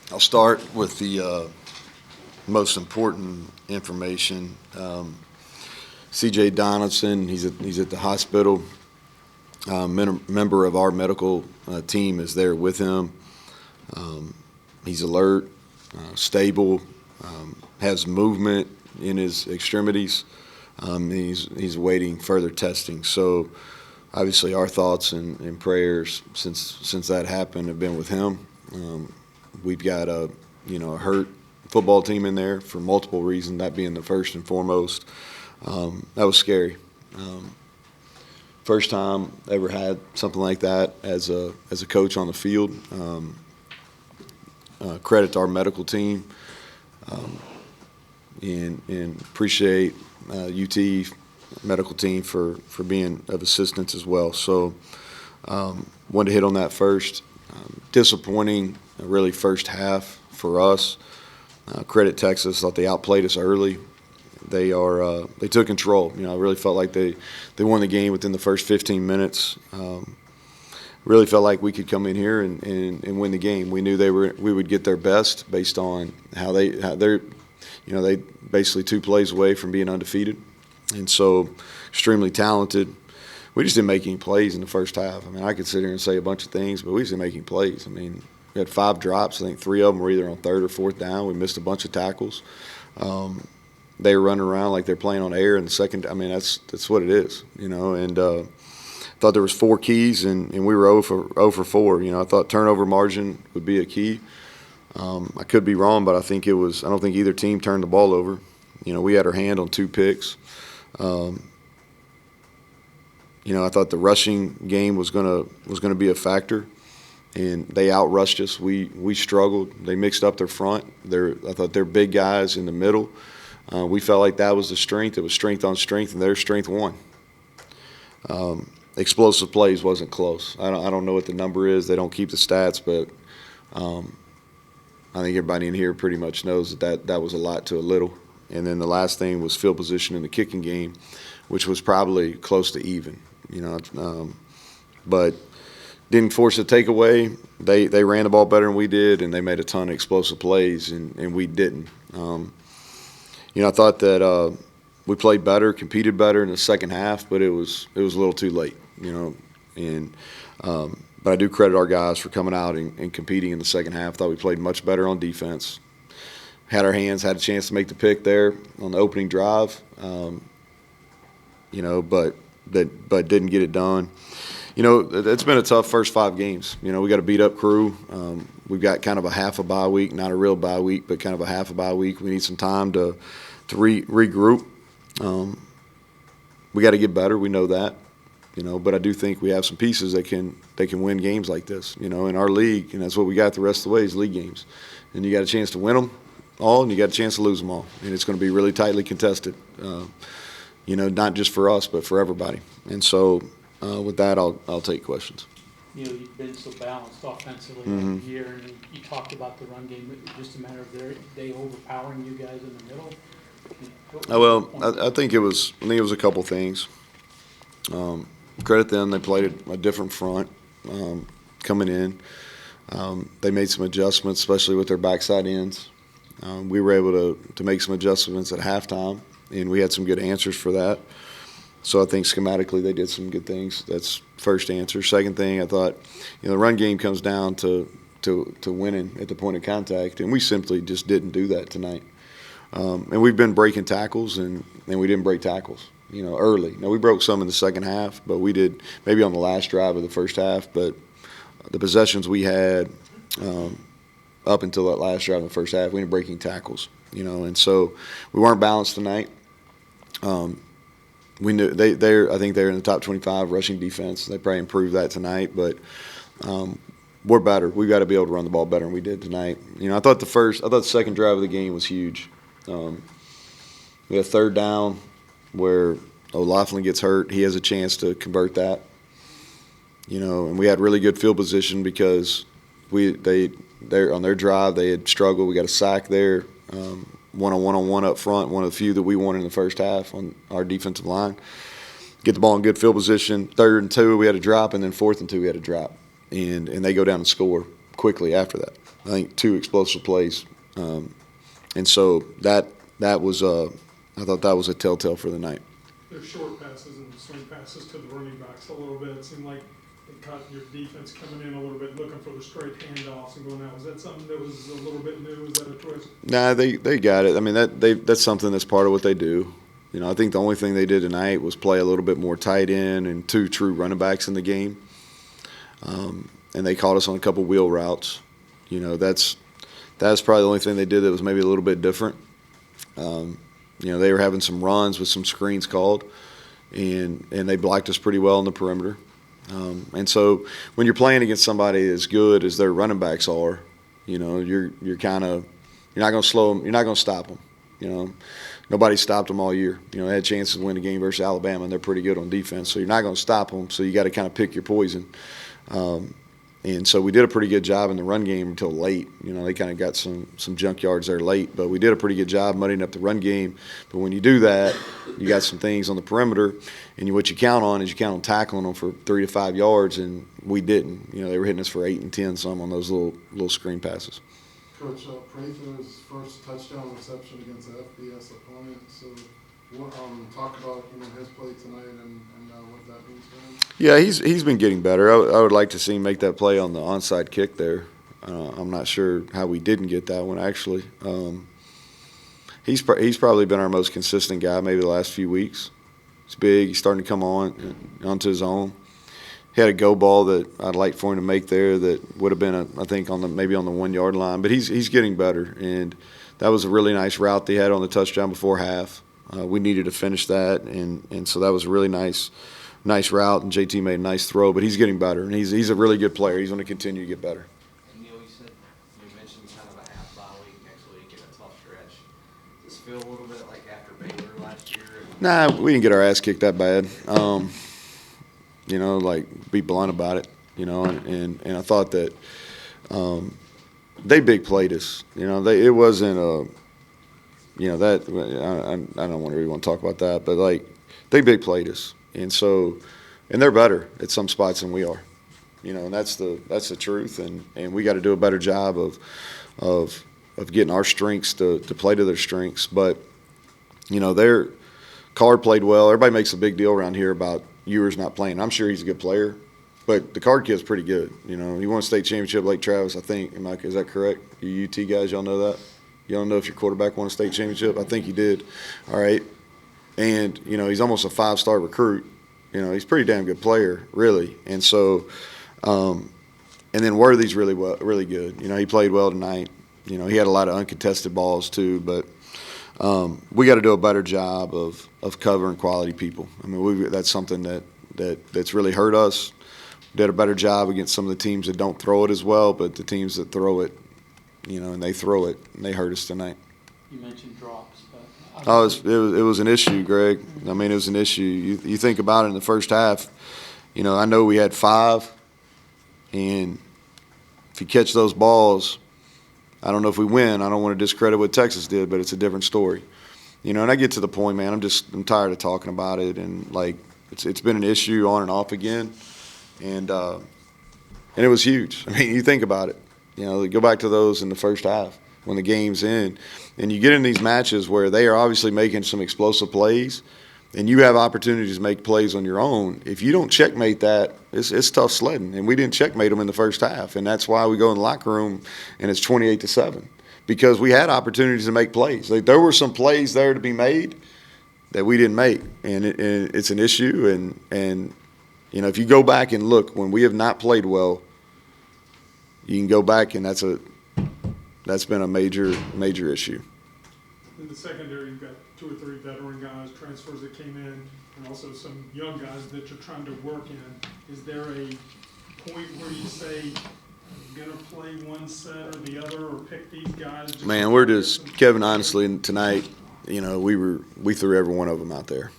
I'll start with the most important information. CJ Donaldson, he's at the hospital. Member of our medical team is there with him. He's alert, stable, has movement in his extremities. He's awaiting further testing. So obviously our thoughts and prayers since that happened have been with him. We've got a hurt football team in there for multiple reasons, that being the first and foremost. That was scary. First time ever had something like that as a coach on the field. Credit to our medical team, and appreciate UT medical team for being of assistance as well. So wanted to hit on that first. Disappointing, really, first half for us. Credit Texas, thought they outplayed us early. They took control. I really felt like they won the game within the first 15 minutes. Really felt like we could come in here and win the game. We knew we would get their best based on how they're they basically 2 plays away from being undefeated, and so extremely talented. We just didn't make any plays in the first half. I mean, I could sit here and say a bunch of things, but we just didn't make any plays. I mean, we had 5 drops. I think 3 of them were either on 3rd or 4th down. We missed a bunch of tackles. They were running around like they're playing on air in the second. I mean, that's what it is, And thought there was 4 keys, and we were 0 for 4. I thought turnover margin would be a key. I could be wrong, but I don't think either team turned the ball over. We had our hand on 2 picks. I thought the rushing game was gonna be a factor, and they outrushed us. We struggled. They mixed up their front. I thought their big guys in the middle. We felt like that was the strength. It was strength on strength, and their strength won. Explosive plays wasn't close. I don't know what the number is. They don't keep the stats, but I think everybody in here pretty much knows that was a lot to a little. And then the last thing was field position in the kicking game, which was probably close to even. But didn't force a takeaway. They ran the ball better than we did, and they made a ton of explosive plays, and we didn't. I thought that we played better, competed better in the second half, but it was a little too late, But I do credit our guys for coming out and competing in the second half. Thought we played much better on defense. Had our hands, had a chance to make the pick there on the opening drive, but didn't get it done. It's been a tough first 5 games. We got a beat up crew. We've got kind of a half a bye week, not a real bye week, but kind of a half a bye week. We need some time to regroup. We got to get better. We know that. But I do think we have some pieces that can win games like this. In our league, and that's what we got the rest of the way is league games, and you got a chance to win them all, and you got a chance to lose them all, and it's going to be really tightly contested. Not just for us, but for everybody. And so, with that, I'll take questions. You've been so balanced offensively all year, and you talked about the run game. Just a matter of they overpowering you guys in the middle. I think it was a couple things. Credit them; they played a different front coming in. They made some adjustments, especially with their backside ends. We were able to make some adjustments at halftime, and we had some good answers for that. So I think schematically they did some good things. That's first answer. Second thing, I thought, the run game comes down to winning at the point of contact, and we simply just didn't do that tonight. And we've been breaking tackles, and we didn't break tackles, early. Now, we broke some in the second half, but we did maybe on the last drive of the first half. But the possessions we had up until that last drive in the first half, we didn't break any tackles, and so we weren't balanced tonight. We knew I think they're in the top 25 rushing defense. They probably improved that tonight, but we're better. We've got to be able to run the ball better than we did tonight. I thought the second drive of the game was huge. We had a 3rd down where O'Laughlin gets hurt. He has a chance to convert that. And we had really good field position because they're on their drive they had struggled. We got a sack there. One-on-one up front, one of the few that we won in the first half on our defensive line. Get the ball in good field position. 3rd and 2, we had a drop, and then 4th and 2, we had a drop. And they go down and score quickly after that. I think 2 explosive plays. And so that was I thought that was a telltale for the night. Their short passes and swing passes to the running backs a little bit. It seemed like they caught your defense coming in a little bit, looking for the straight handoffs and going out. Was that something that was a little bit new? Was that a twist? Nah, they got it. I mean, that's something that's part of what they do. You know, I think the only thing they did tonight was play a little bit more tight end and 2 true running backs in the game. And they caught us on a couple wheel routes. You know, that's probably the only thing they did that was maybe a little bit different. You know, they were having some runs with some screens called, and they blocked us pretty well on the perimeter. And so when you're playing against somebody as good as their running backs are, you know, you're not going to slow them. You're not going to stop them. You know, nobody stopped them all year. You know, they had chances to win the game versus Alabama, and they're pretty good on defense. So you're not going to stop them. So you got to kind of pick your poison. And so we did a pretty good job in the run game until late. You know, they kind of got some junk yards there late, but we did a pretty good job muddying up the run game. But when you do that, you got some things on the perimeter, and what you count on is you count on tackling them for 3 to 5 yards, and we didn't. You know, they were hitting us for 8 and 10 some on those little screen passes. Coach, Prather's first touchdown reception against an FBS opponent. So, talk about his play tonight and what that means for him. Yeah, he's been getting better. I would like to see him make that play on the onside kick there. I'm not sure how we didn't get that one actually. He's probably been our most consistent guy maybe the last few weeks. He's big. He's starting to come onto his own. He had a go ball that I'd like for him to make there that would have been I think maybe on the 1 yard line. But he's getting better, and that was a really nice route they had on the touchdown before half. We needed to finish that, and so that was a really nice route, and JT made a nice throw. But he's getting better, and he's a really good player. He's going to continue to get better. And Neal, you mentioned kind of a half bye week next week and a tough stretch. Does this feel a little bit like after Baylor last year? Nah, we didn't get our ass kicked that bad. You know, like, be blunt about it. You know, and I thought that they big played us. You know, it wasn't a. You know, that I don't really want to talk about that, but like they big played us, and they're better at some spots than we are, you know, and that's the truth, and we got to do a better job of getting our strengths to play to their strengths. But you know, their Card played well. Everybody makes a big deal around here about Ewers not playing. I'm sure he's a good player, but the Card kid's pretty good. You know, he won a state championship like Travis, I think. Is that correct? You UT guys, y'all know that? You don't know if your quarterback won a state championship? I think he did. All right. And, you know, he's almost a 5-star recruit. You know, he's a pretty damn good player, really. And so, and then Worthy's really good. You know, he played well tonight. You know, he had a lot of uncontested balls too. But we got to do a better job of covering quality people. I mean, that's something that's really hurt us. We did a better job against some of the teams that don't throw it as well, but the teams that throw it, you know, and they throw it, and they hurt us tonight. You mentioned drops, but Oh, it was an issue, Greg. I mean, it was an issue. You think about it in the first half. You know, I know we had 5, and if you catch those balls, I don't know if we win. I don't want to discredit what Texas did, but it's a different story. You know, and I get to the point, man. I'm tired of talking about it, and like it's been an issue on and off again, and it was huge. I mean, you think about it. You know, go back to those in the first half when the game's in, and you get in these matches where they are obviously making some explosive plays, and you have opportunities to make plays on your own. If you don't checkmate that, it's tough sledding, and we didn't checkmate them in the first half, and that's why we go in the locker room and it's 28-7 because we had opportunities to make plays. Like, there were some plays there to be made that we didn't make, and it's an issue. And you know, if you go back and look when we have not played well, you can go back, and that's been a major issue. In the secondary, you've got 2 or 3 veteran guys, transfers that came in, and also some young guys that you're trying to work in. Is there a point where you say, I'm going to play one set or the other, or pick these guys? Man, we're just Kevin. Honestly, tonight, you know, we threw every one of them out there,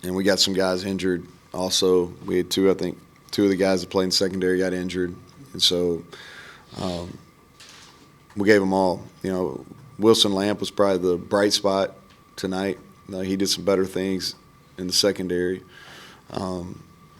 and we got some guys injured. Also, we had 2. I think 2 of the guys that played in secondary got injured, and so we gave them all. You know, Wilson Lamp was probably the bright spot tonight. He did some better things in the secondary.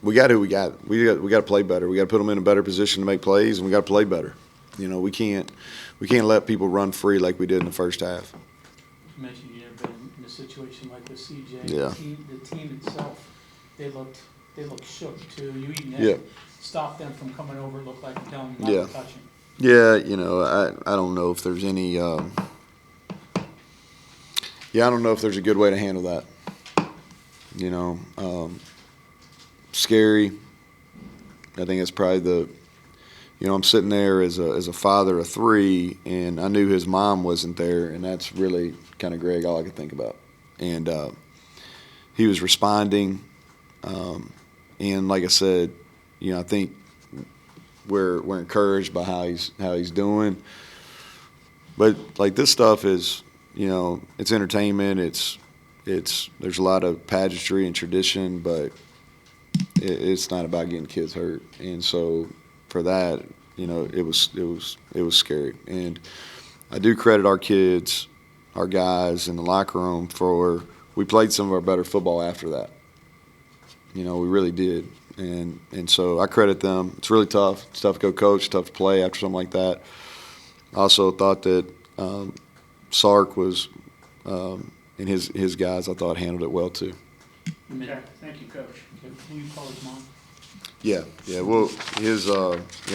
We got who we got. We got to play better. We got to put them in a better position to make plays, and we got to play better. You know, we can't let people run free like we did in the first half. You mentioned you never been in a situation like with CJ. Yeah. The team itself, they looked shook too. You even Yeah. had stopped them from coming over, it looked like, and telling them not Yeah. to touch him. Yeah, you know, I don't know if there's any. I don't know if there's a good way to handle that. You know, scary. I think it's probably I'm sitting there as a father of three, and I knew his mom wasn't there, and that's really kind of Greg all I could think about. And he was responding, and like I said, you know, I think we're encouraged by how he's doing. But like this stuff is, you know, it's entertainment. It's there's a lot of pageantry and tradition, but it's not about getting kids hurt. And so for that, you know, it was scary. And I do credit our kids, our guys in the locker room for we played some of our better football after that. You know, we really did. And so I credit them. It's really tough. It's tough to go coach, tough to play after something like that. I also thought that Sark was and his guys, I thought, handled it well too. Okay, thank you, Coach. Will you call his mom? Yeah. Well,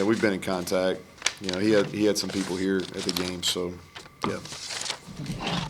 we've been in contact. You know, he had some people here at the game, so yeah.